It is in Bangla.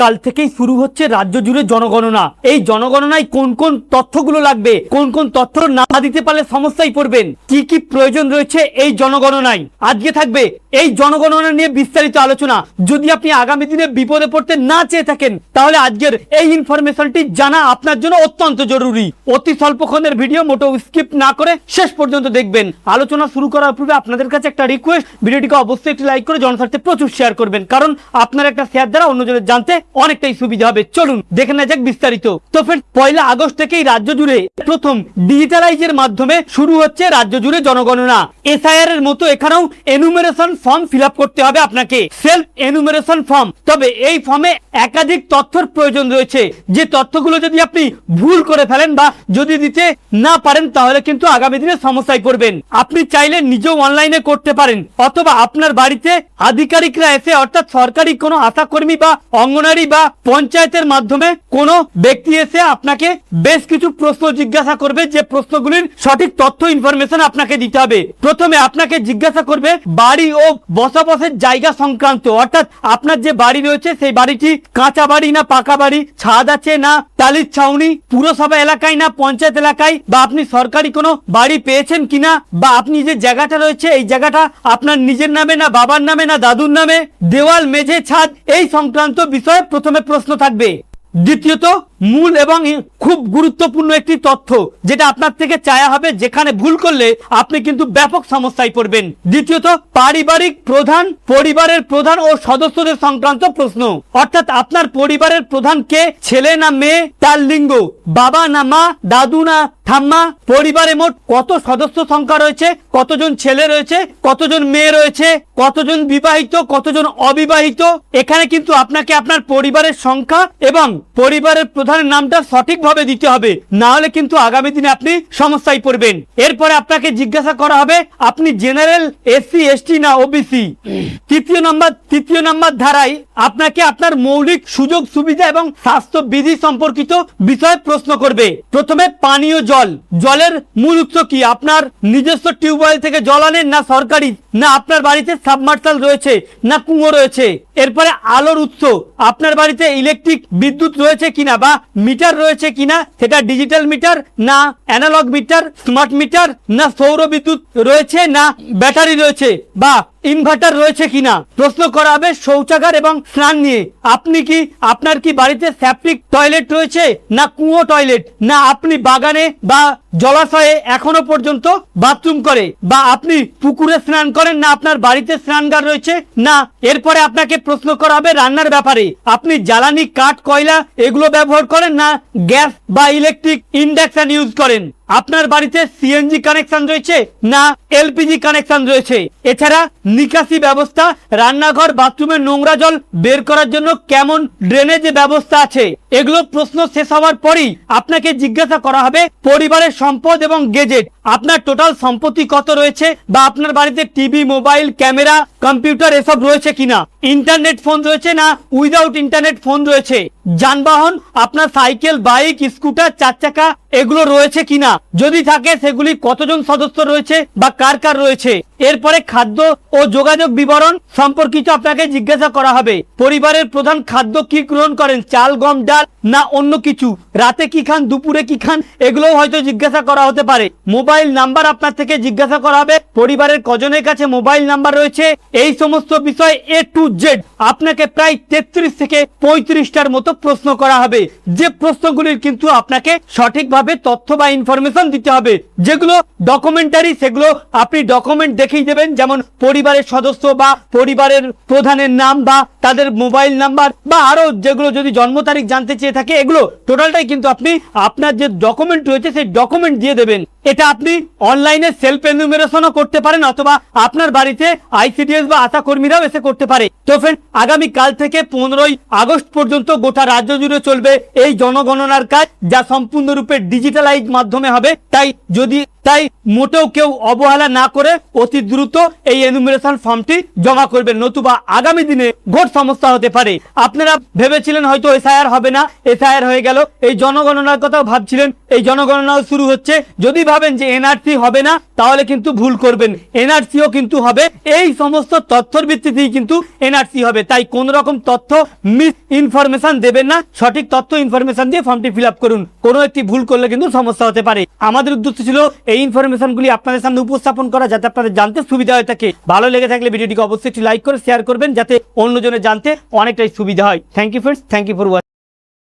কাল থেকেই শুরু হচ্ছে রাজ্য জুড়ে জনগণনা। এই জনগণনায় কোন কোন তথ্যগুলো লাগবে, কোন কোন তথ্য না দিতে পারলে সমস্যায় পড়বেন, কি কি প্রয়োজন রয়েছে এই জনগণনায়, আজকে থাকবে এই জনগণনা নিয়ে বিস্তারিত আলোচনা। যদি আপনি আগামী দিনে বিপদে পড়তে না চেয়ে থাকেন তাহলে আজকের এই ইনফরমেশনটি জানা আপনার জন্য অত্যন্ত জরুরি। অতি স্বল্পক্ষণের ভিডিও, মোটো স্কিপ না করে শেষ পর্যন্ত দেখবেন। আলোচনা শুরু করার পূর্বে আপনাদের কাছে একটা রিকোয়েস্ট, ভিডিওটিকে অবশ্যই একটি লাইক করে জনস্বার্থে প্রচুর শেয়ার করবেন, কারণ আপনার একটা শেয়ার দ্বারা অন্যজনের জানতে অনেকটাই সুবিধা হবে। চলুন দেখে নেওয়া যাক বিস্তারিত। তো ফ্রেন্ড, 1 আগস্ট থেকেই রাজ্য জুড়ে প্রথম ডিজিটালাইজের মাধ্যমে শুরু হচ্ছে রাজ্য জুড়ে জনগণনা। এসআইআর এর মতো এখানেও এনুমেরেশন ফর্ম ফিল আপ করতে হবে আপনাকে, সেলফ এনুমেরেশন ফর্ম। তবে এই ফর্মে একাধিক তথ্যের প্রয়োজন রয়েছে, যে তথ্যগুলো যদি আপনি ভুল করে ফেলেন বা যদি দিতে না পারেন তাহলে কিন্তু আগামী দিনে সমস্যায় পড়বেন। আপনি চাইলে নিজেও অনলাইনে করতে পারেন, অথবা আপনার বাড়িতে আধিকারিকরা এসে, অর্থাৎ সরকারি কোনো আশাকর্মী বা অঙ্গনারী বা পঞ্চায়েতের মাধ্যমে কোনো ব্যক্তি এসে আপনাকে বেশ কিছু প্রশ্ন জিজ্ঞাসা করবে, যে প্রশ্নগুলির সঠিক তথ্য ইনফরমেশন আপনাকে দিতে হবে। প্রথমে আপনাকে জিজ্ঞাসা করবে বাড়ি ও বসবাসের জায়গা সংক্রান্ত, অর্থাৎ আপনার যে বাড়ি রয়েছে সেই বাড়িটি কাঁচা বাড়ি না পাকা বাড়ি, ছাদ আছে না টালির ছাউনি, পুরসভা এলাকায় না পঞ্চায়েত এলাকায়, বা আপনি সরকারি কোনো বাড়ি পেয়েছেন কিনা, বা আপনি যে জায়গাটা রয়েছে এই জায়গাটা আপনার নিজের নামে না বাবার নামে না দাদুর নামে, দেওয়াল মেঝে ছাদ এই সংক্রান্ত বিষয়ে প্রথমে প্রশ্ন থাকবে। দ্বিতীয়ত, মূল এবং খুব গুরুত্বপূর্ণ একটি তথ্য যেটা আপনার থেকে চাওয়া হবে, যেখানে ভুল করলে আপনি কিন্তু ব্যাপক সমস্যায় পড়বেন। দ্বিতীয়ত, পারিবারিক প্রধান, পরিবারের প্রধান ও সদস্যদের সংক্রান্ত প্রশ্ন, অর্থাৎ আপনার পরিবারের প্রধান কে, ছেলে না মেয়ে, তার লিঙ্গ, বাবা না মা, দাদু না ঠাম্মা, পরিবারে মোট কত সদস্য সংখ্যা রয়েছে, কতজন ছেলে রয়েছে, কতজন মেয়ে রয়েছে, কতজন বিবাহিত, কতজন অবিবাহিত। এখানে কিন্তু আপনাকে আপনার পরিবারের সংখ্যা এবং পরিবারের প্রধানের নামটা সঠিকভাবে দিতে হবে, না হলে কিন্তু আগামী দিনে আপনি সমস্যায় পড়বেন। এরপরে আপনাকে জিজ্ঞাসা করা হবে আপনি জেনারেল, এসসি, এসটি না ওবিসি। তৃতীয় নম্বর ধারায় আপনাকে আপনার মৌলিক সুযোগ সুবিধা এবং স্বাস্থ্য বিধি সম্পর্কিত বিষয়ে প্রশ্ন করবে। প্রথমে পানীয় জল, জলের মূল উৎস কি, আপনার নিজস্ব টিউবওয়েল থেকে জল আনেন না সরকারি, না আপনার বাড়িতে সাবমার্সাল রয়েছে না কুয়ো রয়েছে। এরপরে আলোর উৎস, আপনার বাড়িতে ইলেকট্রিক বিদ্যুৎ রয়েছে কিনা বা মিটার রয়েছে কিনা, সেটা ডিজিটাল মিটার না অ্যানালগ মিটার, স্মার্ট মিটার না সৌর বিদ্যুৎ রয়েছে না ব্যাটারি রয়েছে বা ইনভার্টার রয়েছে কিনা। প্রশ্ন করা হবে শৌচাগার এবং স্নান নিয়ে, আপনি কি, আপনার কি বাড়িতে সেপটিক টয়লেট রয়েছে না কুয়ো টয়লেট, না আপনি বাগানে বা জলাশয়ে এখনো পর্যন্ত বাথরুম করে, বা আপনি পুকুরে স্নান করেন না আপনার বাড়িতে স্নানগার রয়েছে না। এরপরে আপনাকে প্রশ্ন করা হবে রান্নার ব্যাপারে, আপনি জ্বালানি কাঠ কয়লা এগুলো ব্যবহার করেন না গ্যাস বা ইলেকট্রিক ইন্ডাকশন ইউজ করেন, আপনার বাড়িতে সিএনজি কানেকশন রয়েছে না এলপিজি কানেকশন রয়েছে। এছাড়া নিকাশি ব্যবস্থা, রান্নাঘর বাথরুমের নোংরা জল বের করার জন্য কেমন ড্রেনেজ ব্যবস্থা আছে। এগুলো প্রশ্ন শেষ হওয়ার পরই আপনাকে জিজ্ঞাসা করা হবে পরিবারের সম্পদ এবং গেজেট, আপনার টোটাল সম্পত্তি কত রয়েছে, বা আপনার বাড়িতে টিভি, মোবাইল, ক্যামেরা, কম্পিউটার এসব রয়েছে কিনা, ইন্টারনেট ফোন রয়েছে না উইদাউট ইন্টারনেট ফোন রয়েছে, যানবাহন আপনার সাইকেল, বাইক, স্কুটার, 4 চাকা এগুলো রয়েছে কিনা, যদি থাকে সেগুলি কতজন সদস্য রয়েছে বা কার কার রয়েছে। এরপরে খাদ্য ও যোগাযোগ বিবরণ সম্পর্কিত আপনাকে জিজ্ঞাসা করা হবে, পরিবারের প্রধান খাদ্য কি গ্রহণ করেন, চাল, গম, ডাল না অন্য কিছু, রাতে কি খান, দুপুরে কি খান, এগুলো হয়তো জিজ্ঞাসা করা হতে পারে। মোবাইল নাম্বার আপনার থেকে জিজ্ঞাসা করা হবে, পরিবারের কজনের কাছে মোবাইল নাম্বার রয়েছে। এই সমস্ত বিষয় A to Z আপনাকে প্রায় 33 থেকে 35টার মতো প্রশ্ন করা হবে, যে প্রশ্নগুলির কিন্তু আপনাকে সঠিকভাবে তথ্য বা ইনফরমেশন দিতে হবে। যেগুলো ডকুমেন্টারি সেগুলো আপনি ডকুমেন্ট দেখেই দেবেন, যেমন পরিবারের সদস্য বা পরিবারের প্রধানের নাম বা তাদের মোবাইল নাম্বার, বা আরো যেগুলো যদি জন্ম তারিখ জানতে চেয়ে থাকে, এগুলো টোটালটাই কিন্তু আপনি আপনার যে ডকুমেন্ট রয়েছে সেই ডকুমেন্ট দিয়ে দেবেন। এটা আপনি অনলাইনে সেলফ এনুমেরেশনও করতে পারেন, অথবা আপনার বাড়িতে আইসিডিএস বা আশা কর্মীরাও এসে করতে পারে। তো ফ্রেন্ড, আগামী কাল থেকে 15 আগস্ট পর্যন্ত গোটা রাজ্য জুড়ে চলবে এই জনগণনার কাজ, যা সম্পূর্ণরূপে ডিজিটালাইজ মাধ্যমে হবে। তাই মোটেও কেউ অবহেলা না করে অতি দ্রুত এই এনুমেরেশন ফর্মটি জমা করবেন, নতুবা আগামী দিনে ঘটতে সমস্যা হতে পারে। আপনারা ভেবেছিলেন হয়তো এসআইআর হবে না, এসআইআর হয়ে গেল। এই জনগণনার কথাও ভাবছিলেন, এই জনগণনাও শুরু হচ্ছে। যদি ভাবেন যে এনআরসি হবে না, তাহলে কিন্তু ভুল করবেন, এনআরসিও কিন্তু হবে। এই সমস্ত তথ্যের ভিত্তিতেই কিন্তু এনআরসি হবে। তাই কোন রকম তথ্য মিস ইনফরমেশন দেবেন না, সঠিক তথ্য ইনফরমেশন দিয়ে ফর্মটি ফিল আপ করুন। কোনো একটি ভুল করলে কিন্তু সমস্যা হতে পারে। আমাদের উদ্দেশ্য ছিল এই ইনফরমেশনগুলি আপনাদের সামনে উপস্থাপন করা, যাতে আপনাদের জানতে সুবিধা হয়ে থাকে। ভালো লেগে থাকলে ভিডিওটিকে অবশ্যই একটি লাইক করে শেয়ার করবেন, যাতে অন্যজনের জানতে অনেকটাই সুবিধা হয়। Thank you friends, thank you for watching.